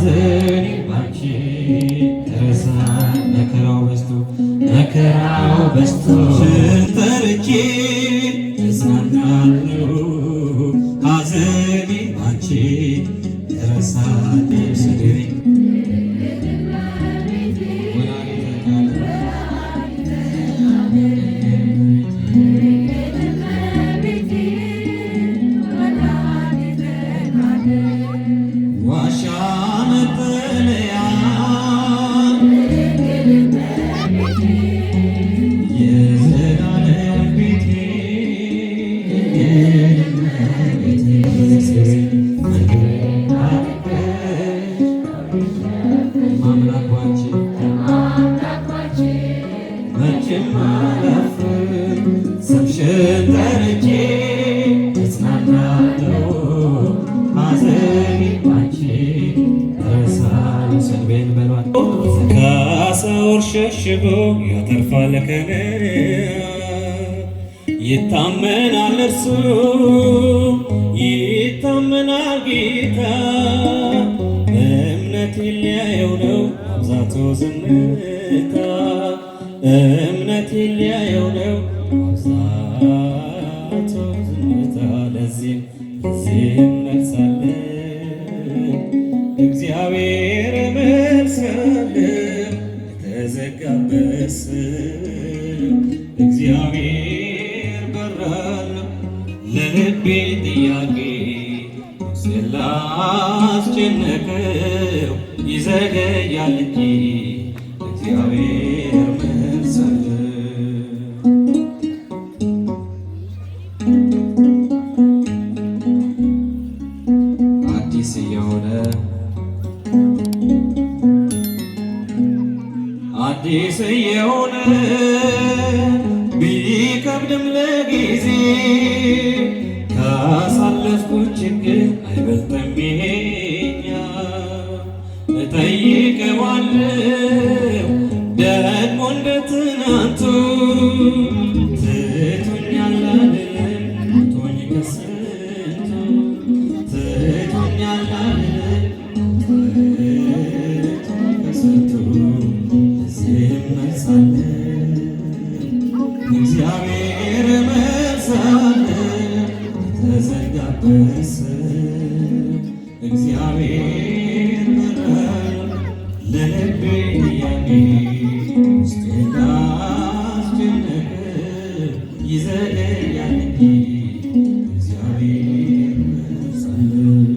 ሐዘኔ ባንቺ ተረሳ መከራው በዝቶ ስንጠርቼ እጽናናለሁ ሐዘኔ ባንቺ ተረሳ ስድሬ ዋሻ መጠለያ የዘላለም ቤቴ መቼም አላፍርም ስምሽን ጠርቼ እጽናናለሁ ሐዘኔ ባንቺ ተረሳኝ ሰንቤን በሏት ከሰው ሸሽጎ ያተርፋል ይታመናል እርሱ ይታመናል ጌታ እምነት ሊያየው ነው አብዛቶ ዝምታ እምነት ሊያየው ነው አብዛቶ ዝምታ ለዚህም መልሳለን እግዚአብሔር መልሳለን ለተዘጋበት እግዚአብሔር በራል ለልቤ ጥያቄ ስላስጨነቀው ይዘገያል እንጂ እግዚአብሔር መልሳለን አዲስ የሆነ ቢከብድም ለጊዜ ካሳለፍኩት ችግር አይበልጥም ይሄኛ እጠይቀዋለሁ ደግሞ እንደ ትናንቱ ትቶኛል አልልም ሞቶኝ ከስንቱ ትቶኛል አልልም እግዚአብሔር መልሳለን ለተዘጋበት እግዚአብሔር በራል ለልቤ ጥያቄ ውስጤን ላስጨነቀው ይዘገያል እንጂ እግዚአብሔር መልሳለን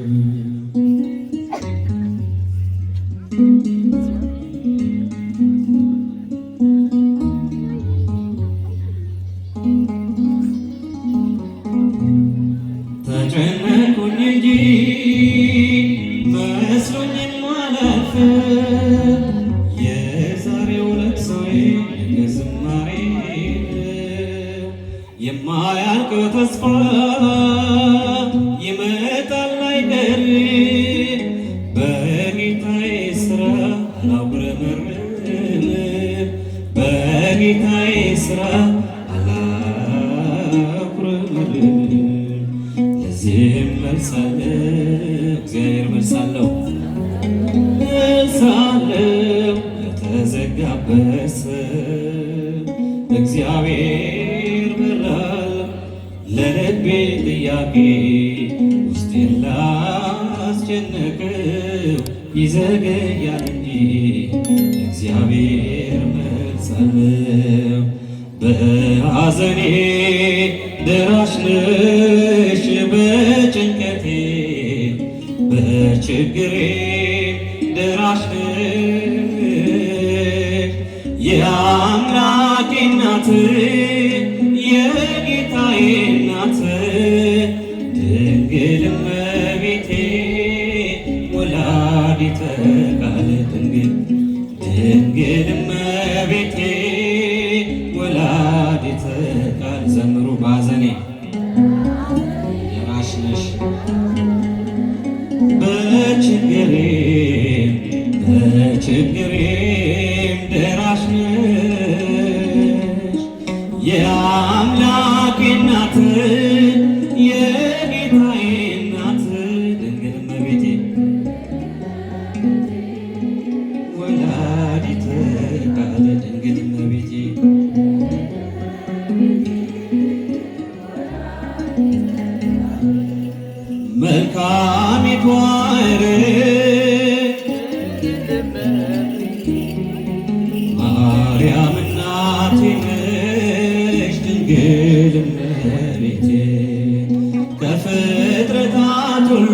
ተጨነኩኝ እንጂ መስሎኝ ማላልፍ የዛሬው ለቅሶዬ የዝማሬ የማያልቀው ተስፋ ይመጣል አይቀር በጌታዬ ሥራ አላጉረመርም በጌታዬ ሥራ ለዚህም መልሳለሁ እግዚአብሔር መልሳለሁ ለተዘጋበት እግዚአብሔር በራል ለልቤ ጥያቄ ውስጤን ላስጨነቀው ይዘገያል እንጂ እግዚአብሔር መልሳለሁ በሐዘኔ ደራሽ ነሽ በጭንቀቴ በችግሬ ደራሽ ነሽ የአምላኬ እናት የጌታዬ እናት ድንግል እመቤቴ ወላዲተ ቃል ድንግል እመቤቴ ወላዲተ ቃል ዘምሩ በሐዘኔ ደራሽ ነሽ በችግሬም ደራሽ ነሽ የአምላኬ እናት የጌታዬ እናት ድንግል እመቤቴ ወላዲተ ቃል ድንግል እመቤቴ መልካሚቷ ማርያም እናቴ ነሽ ድንግል እመቤቴ ከፍጥረታት ሁሉ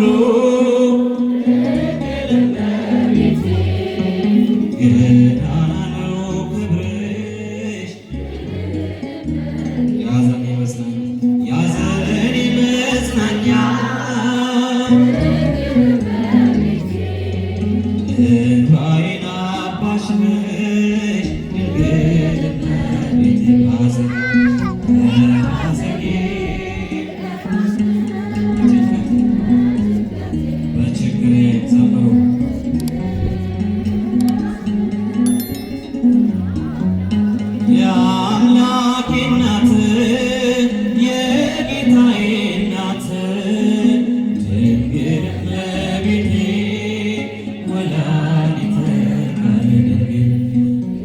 ገናና ነው ክብርሽ ያዘኔ መጽናኛ እንባዬን አባሽ ነሽ ድንግል እመቤቴ በሐዘኔ በችግሬ ዘምሩ የአምላኬ እናት የጌታዬ እናት ድንግል እመቤቴ ወላዲተ ቃል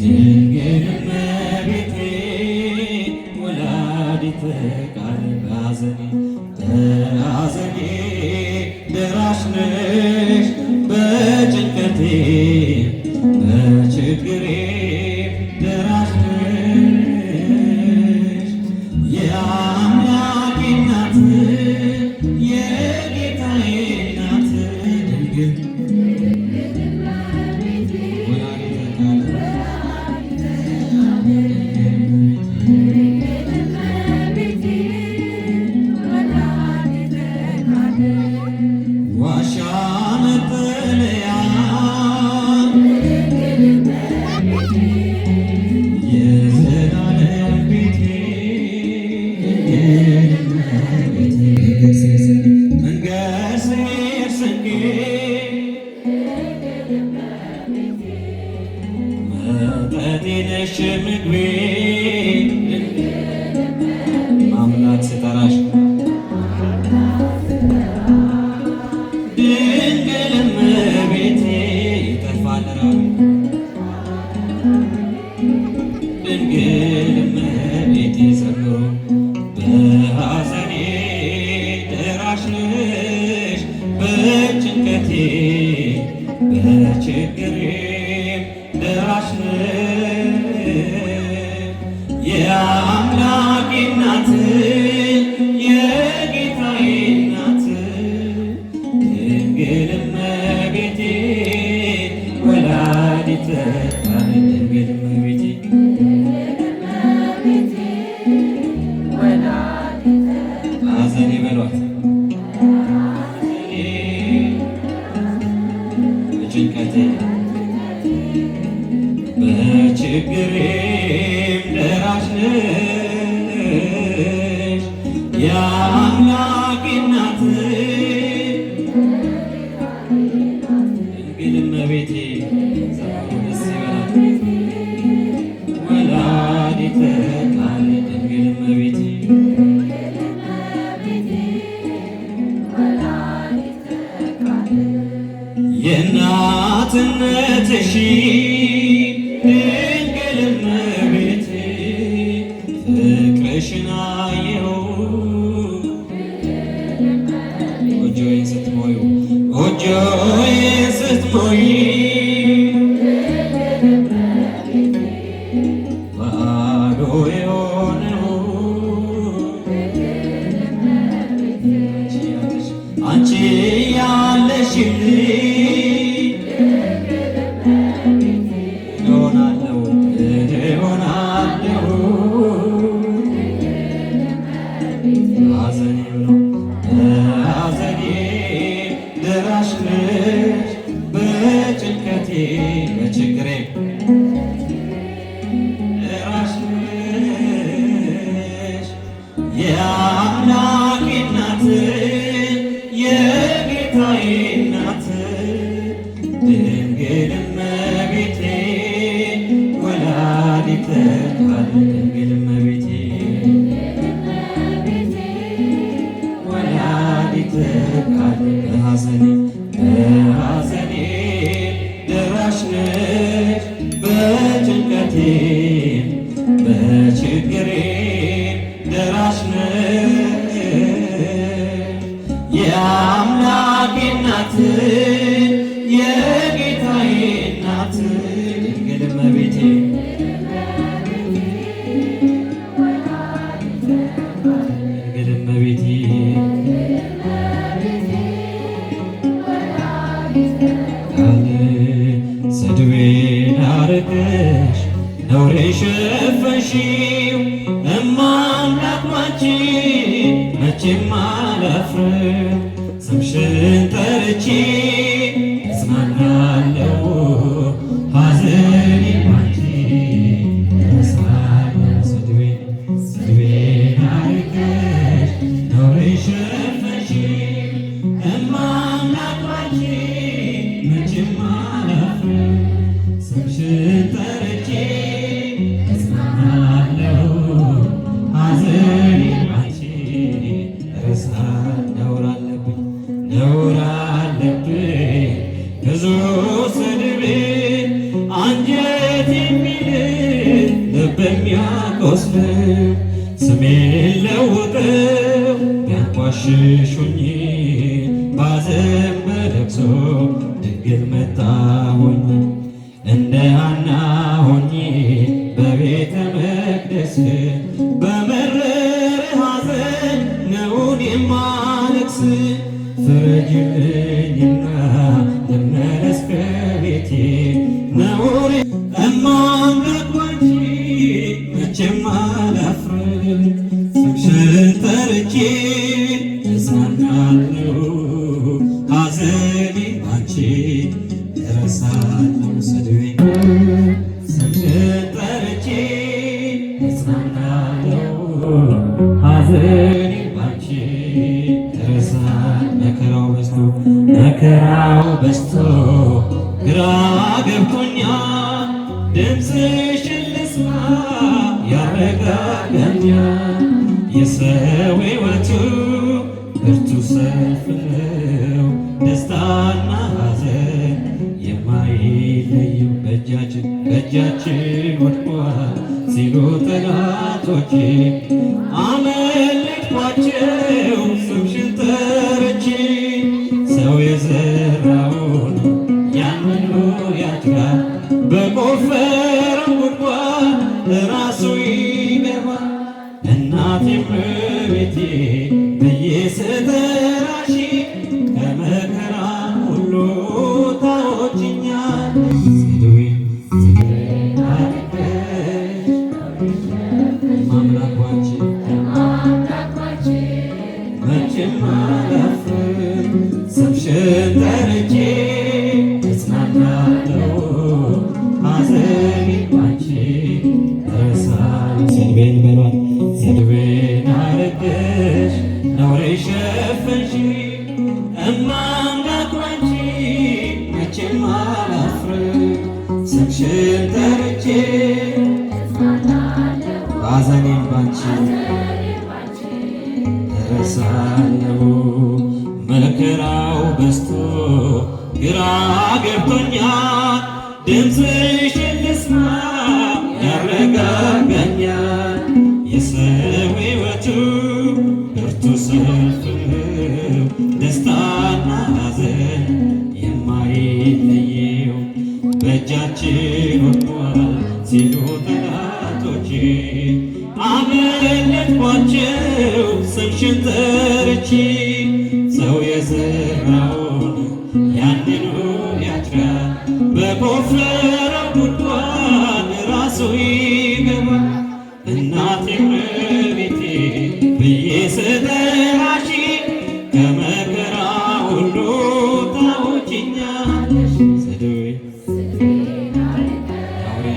ድንግል እመቤቴ ወላዲተ ቃል በሐዘኔ ደራሽ ነሽ በጭንቀቴ በችግሬ ደራሽ ነሽ የአምላኬ እናት የጌታዬ እናት ድንግል ወላዲተ ቃል ዋሻ መጠለያ የዘላለም ቤቴ መንገድ ስሄድ ስንቄ መጠጤ ነሽ ምግቤ አምላክ ስጠራሽ ድንግል እመቤቴ ይጠፋል ራብ ድንግል እመቤቴ ዘምሩ በሐዘኔ ደራሽ ነሽ በጭንቀቴ በችግሬም ደራሽ ነሽ የአምላኬ እናት የጌታዬ እናት ድንግል እመቤቴ ወላዲተ ቃል ድንግል እመቤቴ ሐዘኔ በሏት በጭንቀቴ በችግሬም ደራሽ ነሽ የአምላኬ እናት ድንግል እመቤቴ ዘምሩ ደስ ይበላት ወላዲተ ቃል ድንግል እመቤቴ የእናትነትሽ ድንግል እመቤቴ ፍቅርሽን አየሁ ጎጆዬን ስትሞዩ ባዶ የሆነው አንቺ ያለሽልኝ እሆናለሁ ሐዘኔ ብሎ በሐዘኔ ደራሽ ነሽ በጭንቀቴ በችግሬ ደራሽ ነሽ የአምላኬ እናት የጌታዬ እናት ድንግል እመቤቴ ወላዲተ ቃል ድንግል እመቤቴ ወላዲተ ቃል በሐዘኔ ነሽ በጭንቀቴ በችግሬ ደራሽ ነሽ የአምላኬ እናት የጌታዬ እናት ድንግል እመቤቴ ድንግል እመቤቴ ስድቤን አርቀሽ ነውሬን ሸፈንሽው እማ አምላክ ባንቺ መቼም አላፍርም ስምሽን ጠርቼ እጽናናለሁ ሐዘኔን ባንቺ እረሳለሁ ስድቤን አርቀሽ ነውሬን ሸፈንሽው እማ አምላክ ባንቺ መቼም አላፍርም ስምሽን ጠርቼ እጽናናለሁ ሐዘኔን ባንቺ እረሳለሁ ነውር አለብኝ ብዙ ስድብ አንጀት የሚልጥ ልብ የሚያቆስል ስሜን ለውጠው ቢያንቋሽሹኝ ባዘን በለቅሶ ድንግል መጣሁኝ እንደ ሐና ሆኜ በቤተ መቅደስ በመረረ ሐዘን ነውን የማለቅስ ፍረጅልኝና ልመለስ ከቤቴ ነውሬ እማ አምላክ ባንቺ መቼም አላፍርም ስምሽን ጠርቼ እጽናናለሁ ሐዘኔን ባንቺ እረሳለሁ ስምሽን ጠርቼ እጽናናለሁ ሐዘኔን ባንቺ መከራው በዝቶ ግራ ገብቶኛል ድምፅሽን ልስማ ያረጋጋኛል የሰው ሕይወቱ ብርቱ ሰልፍ ነው ደስታና ሐዘን የማይለዩ በእጃችን ወድቋል ሲሉ ጠላቶቼ አመለጥኳቸው ስምሽን ጠርቼ ሰው የዘራውን ያንኑ ያጭዳል በቆፈረው ጉድጓድ ራሱ ይገባል እናቴ እመቤቴ ብዬ ስጠራሽ ከመከራ ሁሉ ታወጪኛለሽ መቼም አላፍርም ስምሽን ጠርቼ እጽናናለሁ ሐዘኔን ባንቺ እረሳለሁ ስድቤን በሏት ስድቤን አርቀሽ ነውሬን ሸፈንሽው እማ አምላክ ባንቺ መቼም አላፍርም ስምሽን ጠርቼ ሐዘኔን ባንቺ እረሳለሁ መከራው በዝቶ ግራ ገብቶኛል ድምፅሽን ልስማ ያረጋጋኛል የሰው ሕይወቱ ብርቱ ሰልፍ ነው ደስታና ሐዘን የማይለየው በእጃችን ወድቋል ሲሉ ጠላቶቼ አመለጥኳቸው ስምሽን ጠርቼ ሰው የዘራውን ያንኑ ያጭዳል በቆፈረው ጉድጓድ ራሱ ይገባል እናቴ እመቤቴ ብዬ ስጠራሽ ከመከራ ሁሉ ታወጪኛለሽ ስድቤን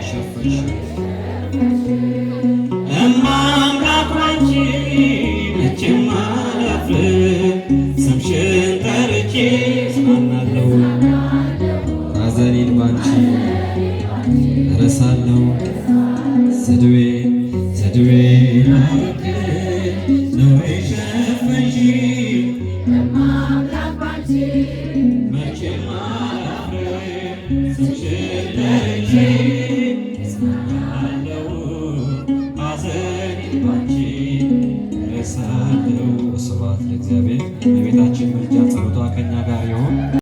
ሸፈንሽው እማ አምላክ ባንቺ መቼም አላፍርም ስምሽን ጠርቼ እጽናናለሁ ሐዘኔን ባንቺ እረሳለሁ ስድቤን ነውሬን ሸፈንሽው መቼም አላፍርም ስምሽን ጠርቼ እጽናናለሁ፣ ሐዘኔን ባንቺ እረሳለሁ። ስብሐት ለእግዚአብሔር። የቤታችን ምልጃ ጸሎቷ ከእኛ ጋር ይሁን።